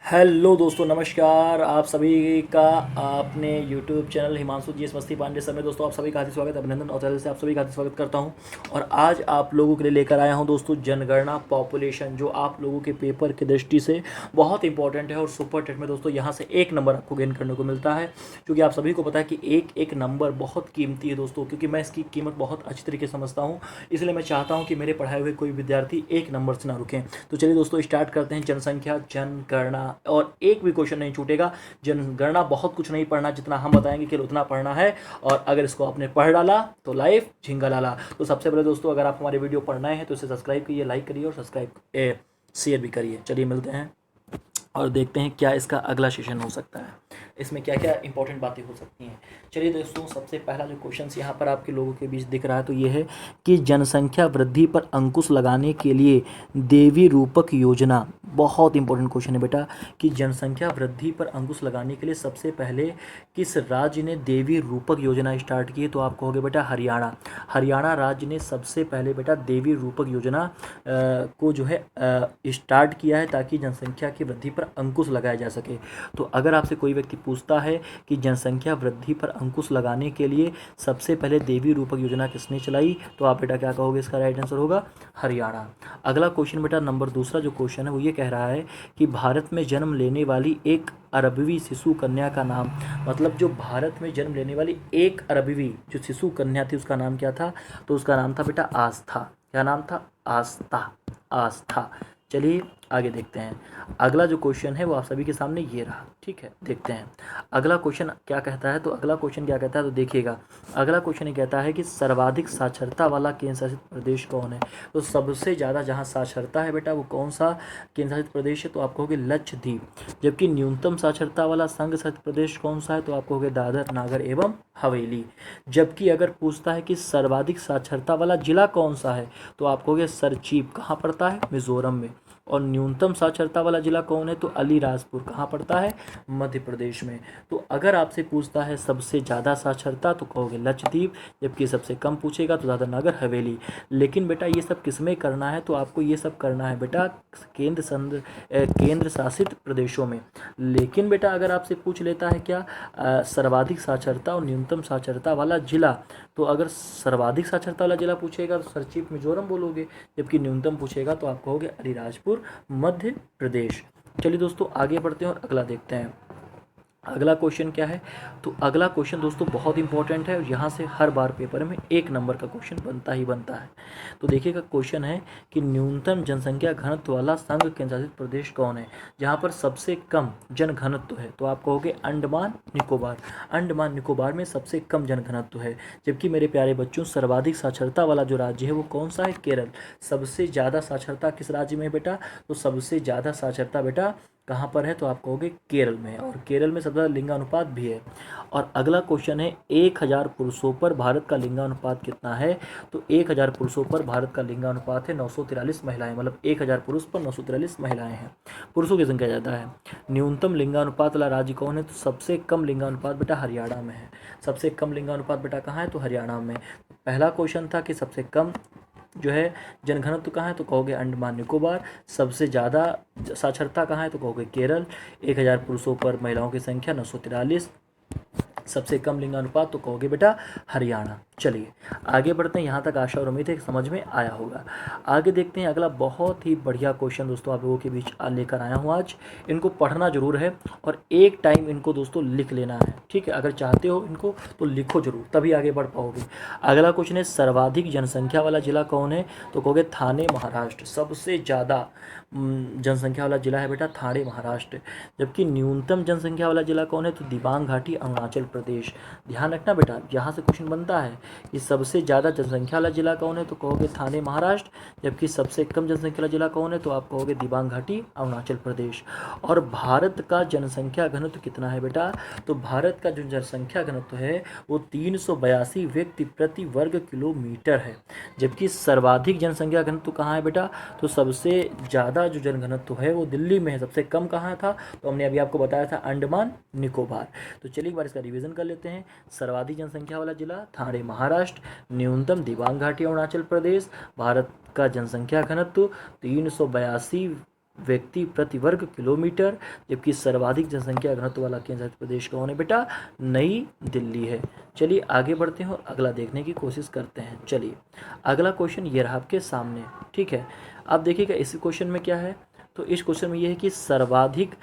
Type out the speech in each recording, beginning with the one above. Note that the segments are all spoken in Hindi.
हेलो दोस्तों, नमस्कार। आप सभी का आपने YouTube channel Himanshu G S मस्ती पांडे सर में दोस्तों आप सभी का हार्दिक स्वागत, अभिनंदन और दिल से आप सभी का हार्दिक स्वागत करता हूं। और आज आप लोगों के लिए लेकर आया हूं दोस्तों जनगणना पॉपुलेशन, जो आप लोगों के पेपर की दृष्टि से बहुत इंपॉर्टेंट है और सुपर टेट में दोस्तों यहाँ से एक नंबर आपको गेन करने को मिलता है। क्योंकि आप सभी को पता है कि एक एक नंबर बहुत कीमती है दोस्तों, क्योंकि मैं इसकी कीमत बहुत अच्छी तरीके से समझता हूँ। इसलिए मैं चाहता हूँ कि मेरे पढ़ाए हुए कोई विद्यार्थी एक नंबर से ना रुकें। तो चलिए दोस्तों स्टार्ट करते हैं जनसंख्या जनगणना, और एक भी क्वेश्चन नहीं छूटेगा। जनगणना बहुत कुछ नहीं पढ़ना, जितना हम बताएंगे केवल उतना पढ़ना है। और अगर इसको आपने पढ़ डाला तो लाइफ झिंगा लाला। तो सबसे पहले दोस्तों, अगर आप हमारे वीडियो पढ़ना है तो इसे सब्सक्राइब करिए, लाइक करिए और सब्सक्राइब शेयर भी करिए। चलिए मिलते हैं और देखते हैं क्या इसका अगला सेशन हो सकता है, इसमें क्या क्या इंपॉर्टेंट बातें हो सकती हैं। चलिए दोस्तों, सबसे पहला जो क्वेश्चन यहाँ पर आपके लोगों के बीच दिख रहा है तो ये है कि जनसंख्या वृद्धि पर अंकुश लगाने के लिए देवी रूपक योजना। बहुत इंपॉर्टेंट क्वेश्चन है बेटा कि जनसंख्या वृद्धि पर अंकुश लगाने के लिए सबसे पहले किस राज्य ने देवी रूपक योजना स्टार्ट की है? तो आप कहोगे बेटा हरियाणा। हरियाणा राज्य ने सबसे पहले बेटा देवी रूपक योजना को जो है स्टार्ट किया है, ताकि जनसंख्या की वृद्धि पर अंकुश लगाया जा सके। तो अगर आपसे कोई व्यक्ति पूछता है कि जनसंख्या वृद्धि पर अंकुश लगाने के लिए सबसे पहले देवी रूपक योजना किसने चलाई, तो आप बेटा क्या कहोगे? इसका राइट आंसर होगा हरियाणा। अगला क्वेश्चन बेटा नंबर दूसरा जो क्वेश्चन है वो ये कह रहा है कि भारत में जन्म लेने वाली एक अरबवी शिशु कन्या का नाम, मतलब जो भारत में जन्म लेने वाली एक अरबवी जो शिशु कन्या थी उसका नाम क्या था? तो उसका नाम था बेटा आस्था। क्या नाम था? आस्था। आस्था। चलिए आगे देखते हैं। अगला जो क्वेश्चन है वो आप सभी के सामने ये रहा। ठीक है, देखते हैं अगला क्वेश्चन क्या कहता है। तो अगला क्वेश्चन क्या कहता है तो देखिएगा, अगला क्वेश्चन ये कहता है कि सर्वाधिक साक्षरता वाला केंद्र शासित प्रदेश कौन है? तो सबसे ज़्यादा जहाँ साक्षरता है बेटा वो कौन सा केंद्र शासित प्रदेश है? तो आप कहोगे लक्षद्वीप। जबकि न्यूनतम साक्षरता वाला संघ शासित प्रदेश कौन सा है? तो आप कहोगे दादर नागर एवं हवेली। जबकि अगर पूछता है कि सर्वाधिक साक्षरता वाला जिला कौन सा है, तो आप कहोगे सरचीप। कहाँ पड़ता है? मिजोरम में। और न्यूनतम साक्षरता वाला जिला कौन है? तो अलीराजपुर। कहाँ पड़ता है? मध्य प्रदेश में। तो अगर आपसे पूछता है सबसे ज़्यादा साक्षरता तो कहोगे लक्षद्वीप, जबकि सबसे कम पूछेगा तो दादर नगर हवेली। लेकिन बेटा ये सब किस में करना है? तो आपको ये सब करना है बेटा केंद्र शासित प्रदेशों में। लेकिन बेटा अगर आपसे पूछ लेता है क्या सर्वाधिक साक्षरता और न्यूनतम साक्षरता वाला जिला, तो अगर सर्वाधिक साक्षरता वाला जिला पूछेगा तो सरचीप मिजोरम बोलोगे, जबकि न्यूनतम पूछेगा तो आप कहोगे अलीराजपुर मध्य प्रदेश। चलिए दोस्तों आगे बढ़ते हैं और अगला देखते हैं। अगला क्वेश्चन क्या है? तो अगला क्वेश्चन दोस्तों बहुत इंपॉर्टेंट है और यहाँ से हर बार पेपर में एक नंबर का क्वेश्चन बनता ही बनता है। तो देखिएगा क्वेश्चन है कि न्यूनतम जनसंख्या घनत्व वाला संघ केंद्र शासित प्रदेश कौन है, जहाँ पर सबसे कम जन घनत्व है? तो आप कहोगे अंडमान निकोबार। अंडमान निकोबार में सबसे कम जन घनत्व है। जबकि मेरे प्यारे बच्चों सर्वाधिक साक्षरता वाला जो राज्य है वो कौन सा है? केरल। सबसे ज़्यादा साक्षरता किस राज्य में है बेटा? तो सबसे ज़्यादा साक्षरता बेटा कहाँ पर है? तो आप कहोगे केरल में है, और केरल में सबसे ज़्यादा लिंगानुपात भी है। और अगला क्वेश्चन है 1000 पुरुषों पर भारत का लिंगानुपात कितना है? तो 1000 पुरुषों पर भारत का लिंगानुपात है 943 महिलाएं, मतलब 1000 पुरुष पर 943 महिलाएं हैं। पुरुषों की संख्या ज़्यादा है। न्यूनतम लिंगानुपात वाला राज्य कौन है? तो सबसे कम लिंगानुपात बेटा हरियाणा में है। सबसे कम लिंगानुपात बेटा कहाँ है? तो हरियाणा में। पहला क्वेश्चन था कि सबसे कम जो है जनघनत्व कहाँ है? तो कहोगे अंडमान निकोबार। सबसे ज़्यादा साक्षरता कहाँ है? तो कहोगे केरल। 1000 पुरुषों पर महिलाओं की संख्या 943। सबसे कम लिंगानुपात तो कहोगे बेटा हरियाणा। चलिए आगे बढ़ते हैं, यहाँ तक आशा और उम्मीद है कि समझ में आया होगा। आगे देखते हैं अगला बहुत ही बढ़िया क्वेश्चन दोस्तों आप लोगों के बीच लेकर आया हूँ आज। इनको पढ़ना जरूर है और एक टाइम इनको दोस्तों लिख लेना है। ठीक है, अगर चाहते हो इनको तो लिखो जरूर, तभी आगे बढ़ पाओगे। अगला क्वेश्चन है सर्वाधिक जनसंख्या वाला जिला कौन है? तो कहोगे थाने महाराष्ट्र। सबसे ज़्यादा जनसंख्या वाला जिला है बेटा थाने महाराष्ट्र। जबकि न्यूनतम जनसंख्या वाला जिला कौन है? तो दिबांग घाटी अरुणाचल प्रदेश। ध्यान रखना बेटा, यहाँ से क्वेश्चन बनता है कि सबसे ज़्यादा जनसंख्या वाला जिला कौन है? तो कहोगे थाने महाराष्ट्र। जबकि सबसे कम जनसंख्या वाला जिला कौन है? तो आप कहोगे दिबांग घाटी अरुणाचल प्रदेश। और भारत का जनसंख्या घनत्व कितना है बेटा? तो भारत का जो जनसंख्या घनत्व है वो 382 व्यक्ति प्रति वर्ग किलोमीटर है। जबकि सर्वाधिक जनसंख्या घनत्व कहाँ है बेटा? तो सबसे ज़्यादा जो जनघनत्व है वो दिल्ली में है। सबसे कम कहाँ था? तो हमने अभी आपको बताया था अंडमान निकोबार। तो चलिए एक बार इसका रिवीजन कर लेते हैं। सर्वाधिक जनसंख्या वाला जिला थाने महाराष्ट्र, न्यूनतम दिबांग घाटी अरुणाचल प्रदेश, भारत का जनसंख्या घनत्व 382 व्यक्ति प्रति वर्ग किलोमीटर, जबकि सर्वाधिक जनसंख्या घनत्व वाला केंद्र शासित प्रदेश कौन है बेटा? नई दिल्ली है। चलिए आगे बढ़ते हैं और अगला देखने की कोशिश करते हैं। चलिए अगला क्वेश्चन ये रहा आपके सामने, ठीक है। अब देखिएगा इस क्वेश्चन में क्या है, तो इस क्वेश्चन में ये है कि सर्वाधिक,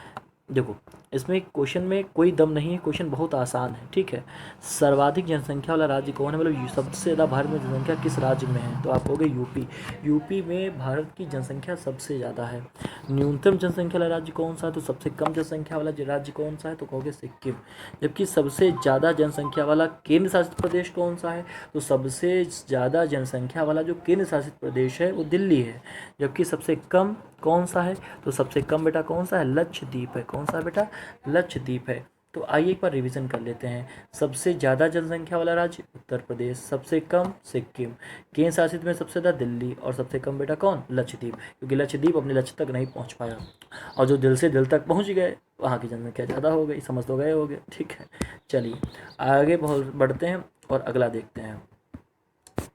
देखो इसमें क्वेश्चन में कोई दम नहीं है, क्वेश्चन बहुत आसान है, ठीक है। सर्वाधिक जनसंख्या वाला राज्य कौन है, मतलब सबसे ज़्यादा भारत में जनसंख्या किस राज्य में है, तो आप कहोगे यूपी। यूपी में भारत की जनसंख्या सबसे ज़्यादा है। न्यूनतम जनसंख्या वाला राज्य कौन सा है, तो सबसे कम जनसंख्या वाला राज्य कौन सा है, तो कहोगे सिक्किम। जबकि सबसे ज़्यादा जनसंख्या वाला केंद्र शासित प्रदेश कौन सा है, तो सबसे ज़्यादा जनसंख्या वाला जो केंद्र शासित प्रदेश है वो दिल्ली है। जबकि सबसे कम कौन सा है, तो सबसे कम बेटा कौन सा है, लक्षद्वीप है। कौन सा बेटा, लक्षद्वीप है। तो आइए एक बार रिवीजन कर लेते हैं। सबसे ज़्यादा जनसंख्या वाला राज्य उत्तर प्रदेश, सबसे कम सिक्किम, केंद्र शासित में सबसे ज़्यादा दिल्ली, और सबसे कम बेटा कौन, लक्षद्वीप, क्योंकि लक्षद्वीप अपने लक्ष्य तक नहीं पहुंच पाया, और जो दिल से दिल तक पहुंच गए वहाँ की जनसंख्या ज़्यादा हो गई, समझ तो गए होगे, ठीक है। चलिए आगे बहुत बढ़ते हैं और अगला देखते हैं।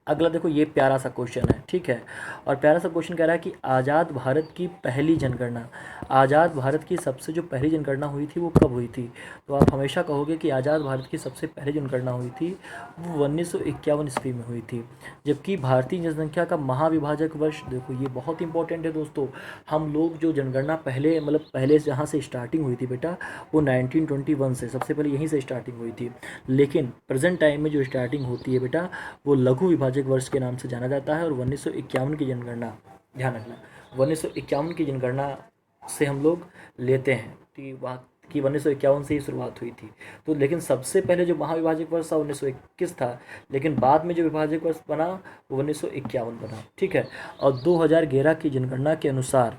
अगला देखो ये प्यारा सा क्वेश्चन है, ठीक है। और प्यारा सा क्वेश्चन कह रहा है कि आज़ाद भारत की पहली जनगणना, आज़ाद भारत की सबसे जो पहली जनगणना हुई थी वो कब हुई थी, तो आप हमेशा कहोगे कि आज़ाद भारत की सबसे पहली जनगणना हुई थी वो 1951 ईस्वी में हुई थी। जबकि भारतीय जनसंख्या का महाविभाजक वर्ष, देखो ये बहुत इंपॉर्टेंट है दोस्तों, हम लोग जो जनगणना पहले मतलब पहले जहाँ से स्टार्टिंग हुई थी बेटा वो 1921 से, सबसे पहले यहीं से स्टार्टिंग हुई थी। लेकिन प्रेजेंट टाइम में जो स्टार्टिंग होती है बेटा वो लघु विभाजक वर्ष के नाम से जाना जाता है। और 1951 की जनगणना, ध्यान रखना, 1951 की जनगणना से हम लोग लेते हैं कि वहाँ की 1951 से ही शुरुआत हुई थी। तो लेकिन सबसे पहले जो महाविभाजक वर्ष था 1921 था, लेकिन बाद में जो विभाजक वर्ष बना वो 1951 बना, ठीक है। और 2011 की जनगणना के अनुसार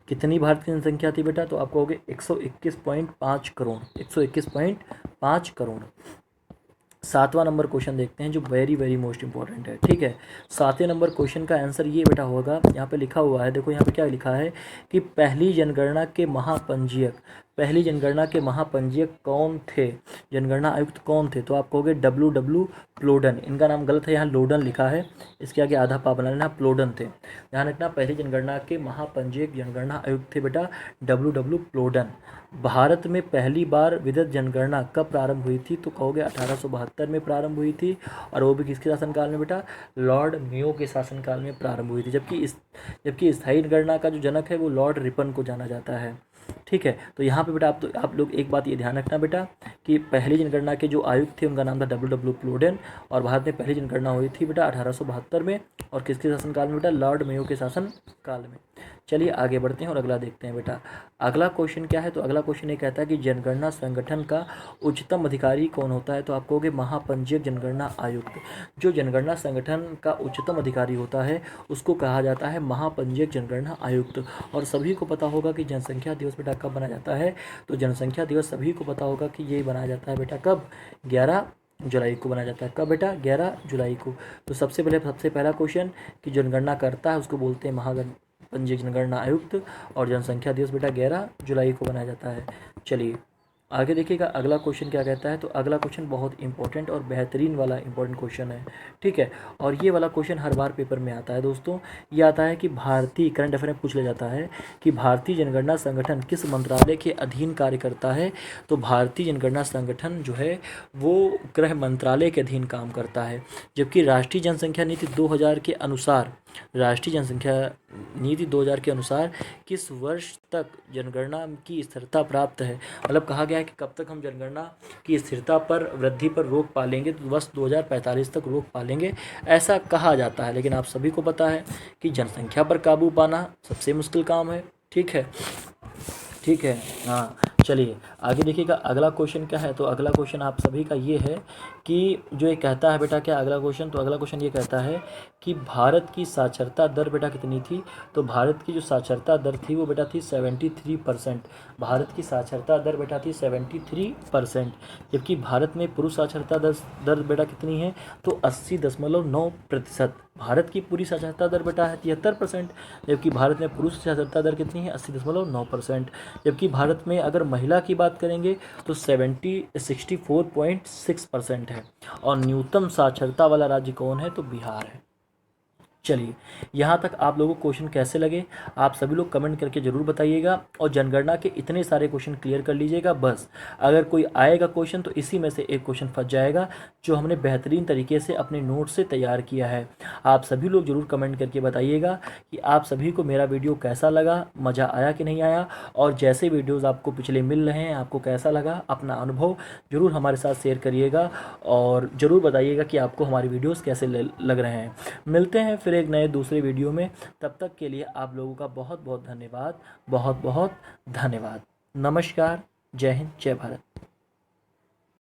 कितनी भारत की जनसंख्या थी बेटा, तो आप कहोगे 121.5 करोड़, 121.5 करोड़। सातवां नंबर क्वेश्चन देखते हैं जो वेरी वेरी मोस्ट इंपॉर्टेंट है, ठीक है। सातवें नंबर क्वेश्चन का आंसर ये बेटा होगा, यहाँ पे लिखा हुआ है, देखो यहाँ पे क्या लिखा है कि पहली जनगणना के महापंजीयक, पहली जनगणना के महापंजीयक कौन थे, जनगणना आयुक्त कौन थे, तो आप कहोगे डब्ल्यू प्लोडन। इनका नाम गलत है, यहाँ लोडन लिखा है, इसके आगे आधा पा बना लेना, प्लोडन थे। ध्यान रखना, पहली जनगणना के महापंजीयक जनगणना आयुक्त थे बेटा डब्ल्यू प्लोडन। भारत में पहली बार विधिक जनगणना कब प्रारंभ हुई थी, तो कहोगे 1872 में प्रारंभ हुई थी, और वो भी किसके शासनकाल में बेटा, लॉर्ड मेयो के शासनकाल में प्रारंभ हुई थी। जबकि स्थायी गणना का जो जनक है वो लॉर्ड रिपन को जाना जाता है, ठीक है। तो यहाँ पे बेटा आप लोग एक बात ये ध्यान रखना बेटा कि पहली जनगणना के जो आयुक्त थे उनका नाम था डब्ल्यू प्लोडेन, और भारत में पहली जनगणना हुई थी बेटा 1872 में, और किसके शासनकाल में बेटा, लॉर्ड मेयो के शासनकाल में। चलिए आगे बढ़ते हैं और अगला देखते हैं बेटा। अगला क्वेश्चन क्या है, तो अगला क्वेश्चन ये कहता है कि जनगणना संगठन का उच्चतम अधिकारी कौन होता है, तो आप कहोगे महापंजीयक जनगणना आयुक्त। जो जनगणना संगठन का उच्चतम अधिकारी होता है उसको कहा जाता है महापंजीयक जनगणना आयुक्त। और सभी को पता होगा कि जनसंख्या दिवस बेटा कब मनाया जाता है, तो जनसंख्या दिवस सभी को पता होगा कि ये मनाया जाता है बेटा कब, 11 जुलाई को बनाया जाता है। कब बेटा, 11 जुलाई को। तो सबसे पहला क्वेश्चन कि जनगणना करता है उसको बोलते हैं पंजीयक जनगणना आयुक्त, और जनसंख्या दिवस बेटा 11 जुलाई को बनाया जाता है। चलिए आगे देखिएगा अगला क्वेश्चन क्या कहता है, तो अगला क्वेश्चन बहुत इंपॉर्टेंट और बेहतरीन वाला इंपॉर्टेंट क्वेश्चन है, ठीक है। और ये वाला क्वेश्चन हर बार पेपर में आता है दोस्तों। ये आता है कि भारतीय करंट अफेयर में पूछ लिया जाता है कि भारतीय जनगणना संगठन किस मंत्रालय के अधीन कार्य करता है, तो भारतीय जनगणना संगठन जो है वो गृह मंत्रालय के अधीन काम करता है। जबकि राष्ट्रीय जनसंख्या नीति 2000 के अनुसार, राष्ट्रीय जनसंख्या नीति 2000 के अनुसार किस वर्ष तक जनगणना की स्थिरता प्राप्त है, मतलब कहा गया है कि कब तक हम जनगणना की स्थिरता पर, वृद्धि पर रोक पा लेंगे, तो वर्ष 2045 तक रोक पा लेंगे, ऐसा कहा जाता है। लेकिन आप सभी को पता है कि जनसंख्या पर काबू पाना सबसे मुश्किल काम है, ठीक है, ठीक है। हाँ चलिए आगे देखिएगा अगला क्वेश्चन क्या है, तो अगला क्वेश्चन आप सभी का ये है कि जो ये कहता है बेटा, क्या अगला क्वेश्चन, तो अगला क्वेश्चन ये कहता है कि भारत की साक्षरता दर बेटा कितनी थी, तो भारत की जो साक्षरता दर थी वो बेटा थी 73%। भारत की साक्षरता दर बेटा थी 73%। जबकि भारत में पुरुष साक्षरता दर बेटा कितनी है, तो 80.9%। भारत की पूरी साक्षरता दर बेटा है 73%, जबकि भारत में पुरुष साक्षरता दर कितनी है, 80.9%। जबकि भारत में अगर महिला की बात करेंगे तो 64.6% है। और न्यूनतम साक्षरता वाला राज्य कौन है, तो बिहार है। चलिए, यहाँ तक आप लोगों को क्वेश्चन कैसे लगे आप सभी लोग कमेंट करके ज़रूर बताइएगा, और जनगणना के इतने सारे क्वेश्चन क्लियर कर लीजिएगा। बस अगर कोई आएगा क्वेश्चन तो इसी में से एक क्वेश्चन फंस जाएगा जो हमने बेहतरीन तरीके से अपने नोट से तैयार किया है। आप सभी लोग ज़रूर कमेंट करके बताइएगा कि आप सभी को मेरा वीडियो कैसा लगा, मज़ा आया कि नहीं आया, और जैसे वीडियोज़ आपको पिछले मिल रहे हैं आपको कैसा लगा, अपना अनुभव ज़रूर हमारे साथ शेयर करिएगा, और ज़रूर बताइएगा कि आपको हमारी वीडियोज़ कैसे लग रहे हैं। मिलते हैं फिर एक नए दूसरे वीडियो में, तब तक के लिए आप लोगों का बहुत बहुत धन्यवाद, बहुत बहुत धन्यवाद। नमस्कार, जय हिंद, जय भारत।